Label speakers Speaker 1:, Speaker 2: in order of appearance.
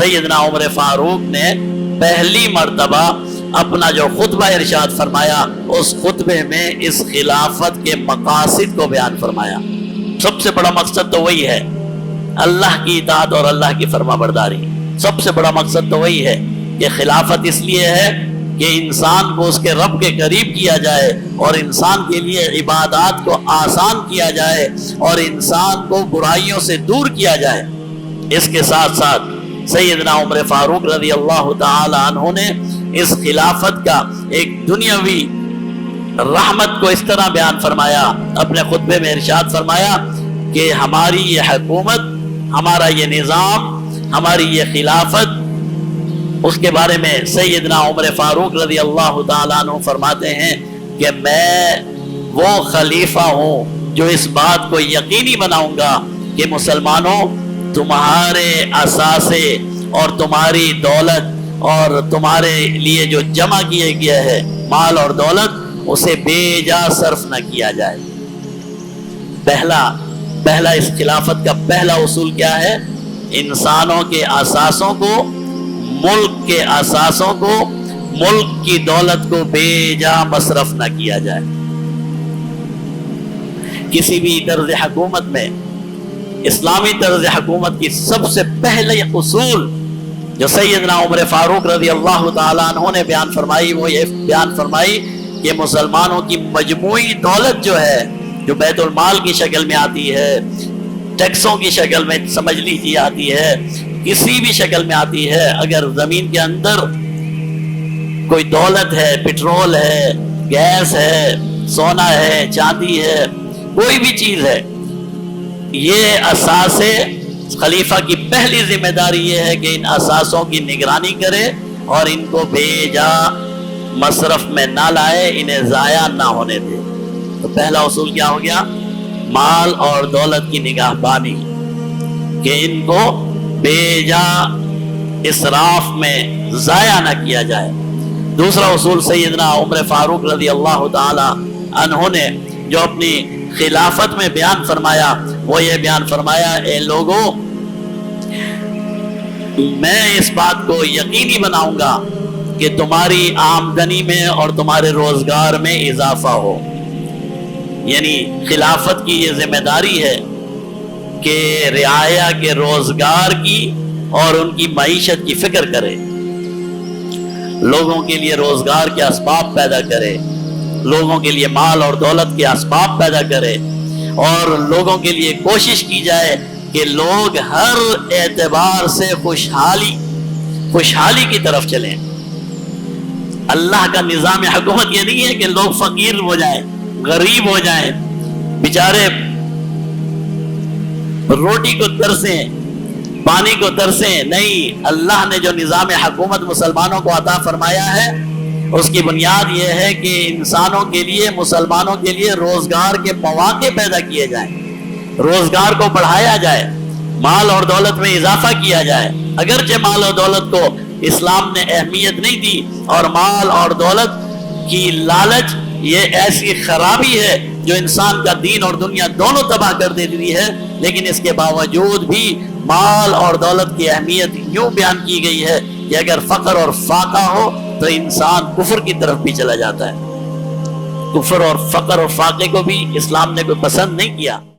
Speaker 1: سیدنا عمر فاروق نے پہلی مرتبہ اپنا جو خطبہ ارشاد فرمایا اس خطبے میں اس خلافت کے مقاصد کو بیان فرمایا۔ سب سے بڑا مقصد تو وہی ہے، اللہ کی اطاعت اور اللہ کی فرما برداری۔ سب سے بڑا مقصد تو وہی ہے کہ خلافت اس لیے ہے کہ انسان کو اس کے رب کے قریب کیا جائے اور انسان کے لیے عبادات کو آسان کیا جائے اور انسان کو برائیوں سے دور کیا جائے۔ اس کے ساتھ ساتھ سیدنا عمر فاروق رضی اللہ تعالی عنہ نے اس خلافت کا ایک دنیاوی رحمت کو اس طرح بیان فرمایا، اپنے خطبے میں ارشاد فرمایا کہ ہماری یہ حکومت، ہمارا یہ نظام، ہماری یہ خلافت، اس کے بارے میں سیدنا عمر فاروق رضی اللہ تعالیٰ عنہ فرماتے ہیں کہ میں وہ خلیفہ ہوں جو اس بات کو یقینی بناؤں گا کہ مسلمانوں تمہارے اثاثے اور تمہاری دولت اور تمہارے لیے جو جمع کیے گیا ہے مال اور دولت اسے بے جا صرف نہ کیا جائے۔ پہلا اس خلافت کا پہلا اصول کیا ہے؟ انسانوں کے اثاثوں کو، ملک کے اثاثوں کو، ملک کی دولت کو بے جا مصرف نہ کیا جائے۔ کسی بھی طرز حکومت میں، اسلامی طرز حکومت کی سب سے پہلے اصول جو سیدنا عمر فاروق رضی اللہ تعالیٰ عنہ نے بیان فرمائی وہ یہ بیان فرمائی کہ مسلمانوں کی مجموعی دولت جو ہے، جو بیت المال کی شکل میں آتی ہے، ٹیکسوں کی شکل میں سمجھ لیجیے آتی ہے، کسی بھی شکل میں آتی ہے، اگر زمین کے اندر کوئی دولت ہے، پٹرول ہے، گیس ہے، سونا ہے، چاندی ہے، کوئی بھی چیز ہے، یہ اثاثے، خلیفہ کی پہلی ذمہ داری یہ ہے کہ ان اثاثوں کی نگرانی کرے اور ان کو بے جا مصرف میں نہ لائے، انہیں ضائع نہ ہونے دے۔ تو پہلا اصول کیا ہو گیا؟ مال اور دولت کی نگاہ بانی، کہ ان کو بے جا اسراف میں ضائع نہ کیا جائے۔ دوسرا اصول سیدنا عمر فاروق رضی اللہ تعالی عنہ نے جو اپنی خلافت میں بیان فرمایا وہ یہ بیان فرمایا، اے لوگوں میں اس بات کو یقینی بناؤں گا کہ تمہاری آمدنی میں اور تمہارے روزگار میں اضافہ ہو۔ یعنی خلافت کی یہ ذمہ داری ہے کہ رعایا کے روزگار کی اور ان کی معیشت کی فکر کرے، لوگوں کے لیے روزگار کے اسباب پیدا کرے، لوگوں کے لیے مال اور دولت کے اسباب پیدا کرے اور لوگوں کے لیے کوشش کی جائے کہ لوگ ہر اعتبار سے خوشحالی کی طرف چلیں۔ اللہ کا نظام حکومت یہ نہیں ہے کہ لوگ فقیر ہو جائیں، غریب ہو جائیں، بیچارے روٹی کو ترسیں، پانی کو ترسیں۔ نہیں، اللہ نے جو نظام حکومت مسلمانوں کو عطا فرمایا ہے اس کی بنیاد یہ ہے کہ انسانوں کے لیے، مسلمانوں کے لیے روزگار کے مواقع پیدا کیے جائیں، روزگار کو بڑھایا جائے، مال اور دولت میں اضافہ کیا جائے۔ اگرچہ مال اور دولت کو اسلام نے اہمیت نہیں دی اور مال اور دولت کی لالچ یہ ایسی خرابی ہے جو انسان کا دین اور دنیا دونوں تباہ کر دیتی ہے، لیکن اس کے باوجود بھی مال اور دولت کی اہمیت یوں بیان کی گئی ہے کہ اگر فقر اور فاقہ ہو تو انسان کفر کی طرف بھی چلا جاتا ہے۔ کفر اور فقر اور فاقے کو بھی اسلام نے کوئی پسند نہیں کیا۔